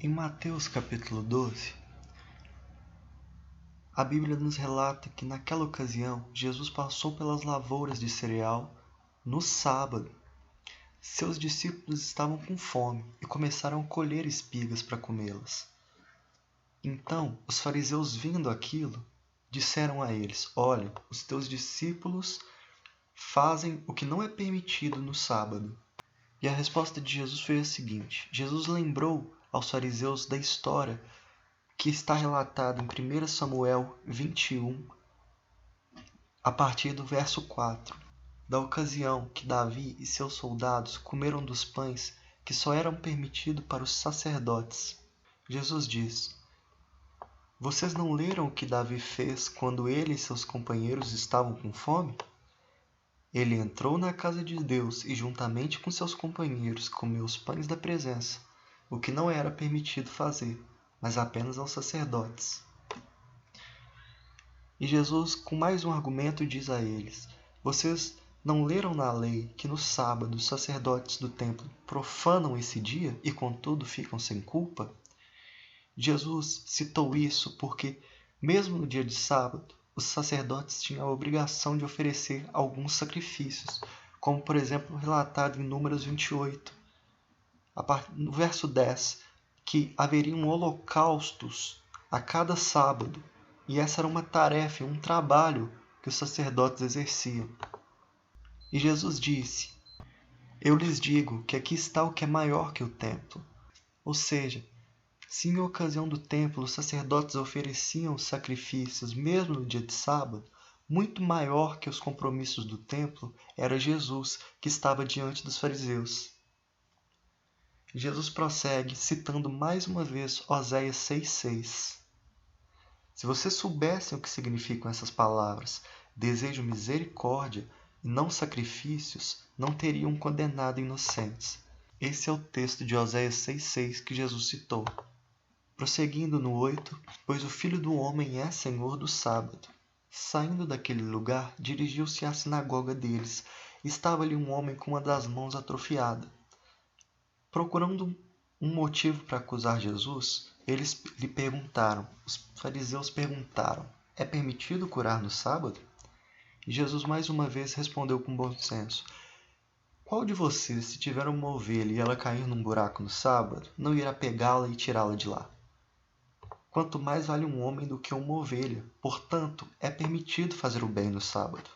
Em Mateus capítulo 12, a Bíblia nos relata que naquela ocasião Jesus passou pelas lavouras de cereal no sábado. Seus discípulos estavam com fome e começaram a colher espigas para comê-las. Então, os fariseus, vendo aquilo, disseram a eles: Olha, os teus discípulos fazem o que não é permitido no sábado. E a resposta de Jesus foi a seguinte: Jesus lembrou aos fariseus da história que está relatada em 1 Samuel 21, a partir do verso 4, da ocasião que Davi e seus soldados comeram dos pães que só eram permitidos para os sacerdotes. Jesus diz: Vocês não leram o que Davi fez quando ele e seus companheiros estavam com fome? Ele entrou na casa de Deus e, juntamente com seus companheiros, comeu os pães da presença, o que não era permitido fazer, mas apenas aos sacerdotes. E Jesus, com mais um argumento, diz a eles: Vocês não leram na lei que no sábado os sacerdotes do templo profanam esse dia e, contudo, ficam sem culpa? Jesus citou isso porque, mesmo no dia de sábado, os sacerdotes tinham a obrigação de oferecer alguns sacrifícios, como, por exemplo, relatado em Números 28, no verso 10, que haveriam holocaustos a cada sábado, e essa era uma tarefa, um trabalho que os sacerdotes exerciam. E Jesus disse: Eu lhes digo que aqui está o que é maior que o templo. Ou seja, se em ocasião do templo os sacerdotes ofereciam sacrifícios mesmo no dia de sábado, muito maior que os compromissos do templo era Jesus, que estava diante dos fariseus. Jesus prossegue citando mais uma vez Oséias 6,6. Se vocês soubessem o que significam essas palavras, desejo misericórdia e não sacrifícios, não teriam condenado inocentes. Esse é o texto de Oséias 6,6 que Jesus citou. Prosseguindo no 8, pois o Filho do Homem é Senhor do sábado. Saindo daquele lugar, dirigiu-se à sinagoga deles. Estava ali um homem com uma das mãos atrofiada. Procurando um motivo para acusar Jesus, eles lhe perguntaram, os fariseus perguntaram: É permitido curar no sábado? E Jesus mais uma vez respondeu com bom senso: Qual de vocês, se tiver uma ovelha e ela cair num buraco no sábado, não irá pegá-la e tirá-la de lá? Quanto mais vale um homem do que uma ovelha. Portanto, é permitido fazer o bem no sábado.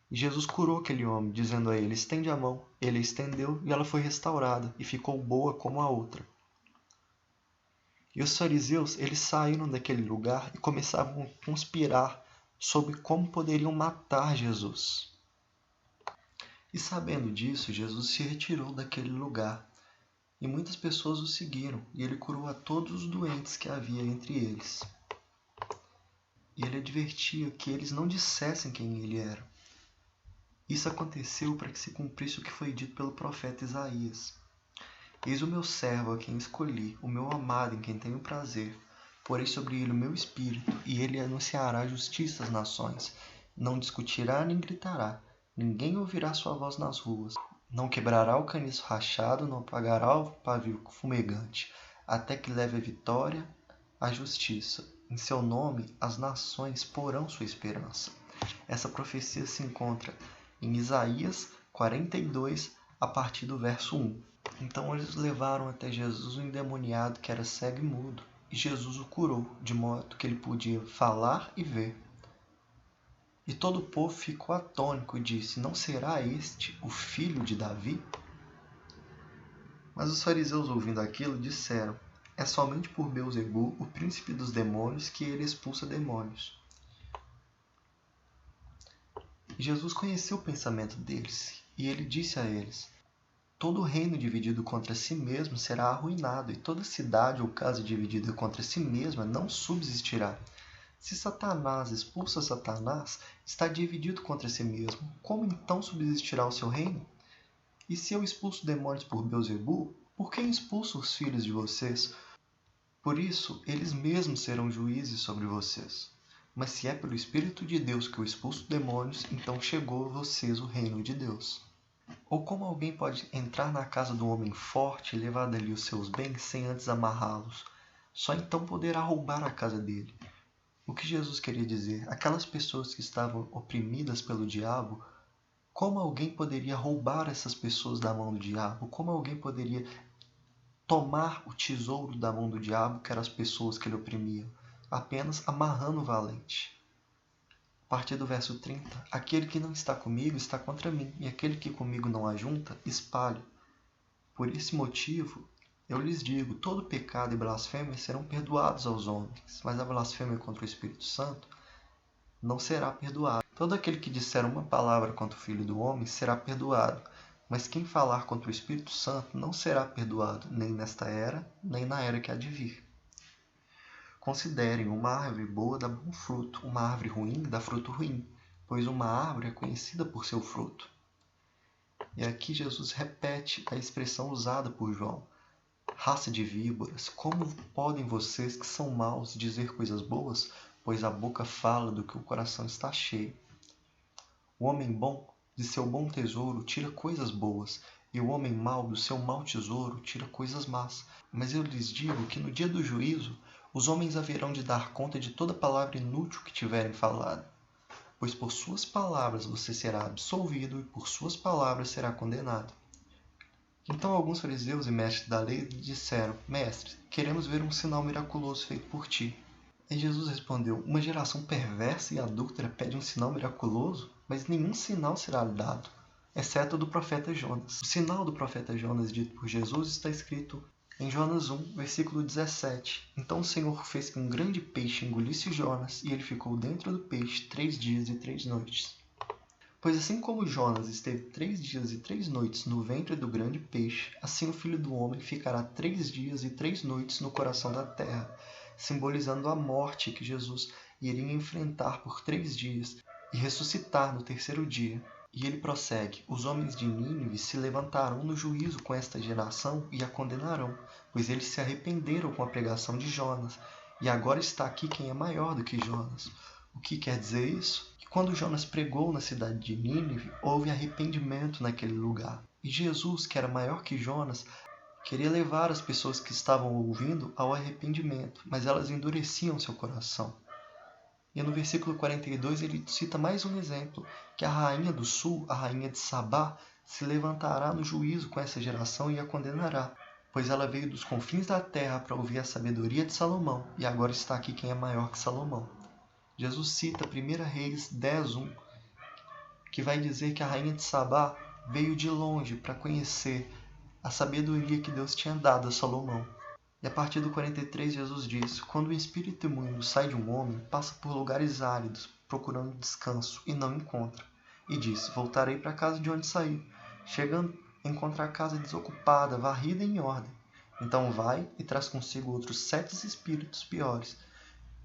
E Jesus curou aquele homem, dizendo a ele: Estende a mão. Ele a estendeu e ela foi restaurada, e ficou boa como a outra. E os fariseus, eles saíram daquele lugar e começavam a conspirar sobre como poderiam matar Jesus. E sabendo disso, Jesus se retirou daquele lugar. E muitas pessoas o seguiram, e ele curou a todos os doentes que havia entre eles. E ele advertia que eles não dissessem quem ele era. Isso aconteceu para que se cumprisse o que foi dito pelo profeta Isaías. Eis o meu servo a quem escolhi, o meu amado em quem tenho prazer. Porei sobre ele o meu espírito, e ele anunciará justiça às nações. Não discutirá nem gritará, ninguém ouvirá sua voz nas ruas. Não quebrará o caniço rachado, não apagará o pavio fumegante, até que leve a vitória, a justiça. Em seu nome, as nações porão sua esperança. Essa profecia se encontra em Isaías 42, a partir do verso 1. Então eles levaram até Jesus um endemoniado que era cego e mudo, e Jesus o curou, de modo que ele podia falar e ver. E todo o povo ficou atônito e disse: Não será este o filho de Davi? Mas os fariseus, ouvindo aquilo, disseram: É somente por Beelzebul, o príncipe dos demônios, que ele expulsa demônios. E Jesus conheceu o pensamento deles, e ele disse a eles: Todo reino dividido contra si mesmo será arruinado, e toda cidade ou casa dividida contra si mesma não subsistirá. Se Satanás expulsa Satanás, está dividido contra si mesmo. Como então subsistirá o seu reino? E se eu expulso demônios por Beelzebul, por quem expulso os filhos de vocês? Por isso, eles mesmos serão juízes sobre vocês. Mas se é pelo Espírito de Deus que eu expulso demônios, então chegou a vocês o reino de Deus. Ou como alguém pode entrar na casa do homem forte e levar dali os seus bens sem antes amarrá-los? Só então poderá roubar a casa dele. O que Jesus queria dizer? Aquelas pessoas que estavam oprimidas pelo diabo, como alguém poderia roubar essas pessoas da mão do diabo? Como alguém poderia tomar o tesouro da mão do diabo, que eram as pessoas que ele oprimia? Apenas amarrando o valente. A partir do verso 30, aquele que não está comigo está contra mim, e aquele que comigo não ajunta, espalha. Por esse motivo, eu lhes digo, todo pecado e blasfêmia serão perdoados aos homens, mas a blasfêmia contra o Espírito Santo não será perdoada. Todo aquele que disser uma palavra contra o Filho do Homem será perdoado, mas quem falar contra o Espírito Santo não será perdoado, nem nesta era, nem na era que há de vir. Considerem, uma árvore boa dá bom fruto, uma árvore ruim dá fruto ruim, pois uma árvore é conhecida por seu fruto. E aqui Jesus repete a expressão usada por João. Raça de víboras, como podem vocês que são maus dizer coisas boas, pois a boca fala do que o coração está cheio? O homem bom, de seu bom tesouro, tira coisas boas, e o homem mau, do seu mau tesouro, tira coisas más. Mas eu lhes digo que no dia do juízo, os homens haverão de dar conta de toda palavra inútil que tiverem falado. Pois por suas palavras você será absolvido, e por suas palavras será condenado. Então alguns fariseus e mestres da lei lhe disseram, Mestre, queremos ver um sinal miraculoso feito por ti. E Jesus respondeu, uma geração perversa e adúltera pede um sinal miraculoso, mas nenhum sinal será lhe dado, exceto o do profeta Jonas. O sinal do profeta Jonas dito por Jesus está escrito em Jonas 1, versículo 17. Então o Senhor fez que um grande peixe engolisse Jonas, e ele ficou dentro do peixe 3 dias e 3 noites. Pois assim como Jonas esteve 3 dias e 3 noites no ventre do grande peixe, assim o Filho do Homem ficará 3 dias e 3 noites no coração da terra, simbolizando a morte que Jesus iria enfrentar por 3 dias e ressuscitar no terceiro dia. E ele prossegue, os homens de Nínive se levantarão no juízo com esta geração e a condenarão, pois eles se arrependeram com a pregação de Jonas, e agora está aqui quem é maior do que Jonas. O que quer dizer isso? Que quando Jonas pregou na cidade de Nínive, houve arrependimento naquele lugar. E Jesus, que era maior que Jonas, queria levar as pessoas que estavam ouvindo ao arrependimento, mas elas endureciam seu coração. E no versículo 42 ele cita mais um exemplo, que a rainha do sul, a rainha de Sabá, se levantará no juízo com essa geração e a condenará, pois ela veio dos confins da terra para ouvir a sabedoria de Salomão, e agora está aqui quem é maior que Salomão. Jesus cita 1 Reis 10:1, que vai dizer que a rainha de Sabá veio de longe para conhecer a sabedoria que Deus tinha dado a Salomão. E a partir do 43, Jesus diz, quando o espírito imundo sai de um homem, passa por lugares áridos, procurando descanso, e não encontra. E diz, voltarei para a casa de onde saí. Chegando, encontra a casa desocupada, varrida e em ordem. Então vai e traz consigo outros 7 espíritos piores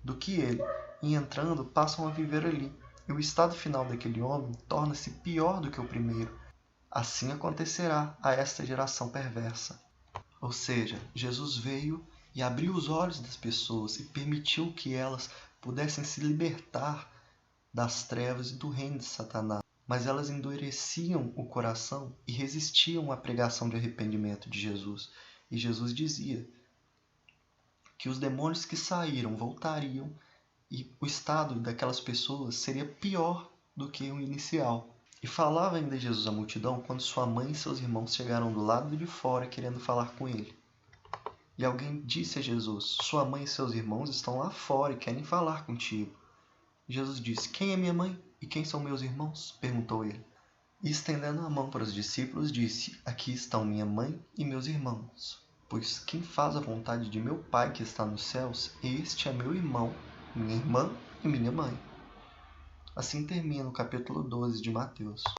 do que ele, e entrando, passam a viver ali. E o estado final daquele homem torna-se pior do que o primeiro. Assim acontecerá a esta geração perversa. Ou seja, Jesus veio e abriu os olhos das pessoas e permitiu que elas pudessem se libertar das trevas e do reino de Satanás. Mas elas endureciam o coração e resistiam à pregação de arrependimento de Jesus. E Jesus dizia que os demônios que saíram voltariam e o estado daquelas pessoas seria pior do que o inicial. E falava ainda Jesus à multidão quando sua mãe e seus irmãos chegaram do lado de fora querendo falar com ele. E alguém disse a Jesus, sua mãe e seus irmãos estão lá fora e querem falar contigo. E Jesus disse, quem é minha mãe e quem são meus irmãos? Perguntou ele. E estendendo a mão para os discípulos, disse, aqui estão minha mãe e meus irmãos. Pois quem faz a vontade de meu Pai que está nos céus, este é meu irmão, minha irmã e minha mãe. Assim termina o capítulo 12 de Mateus.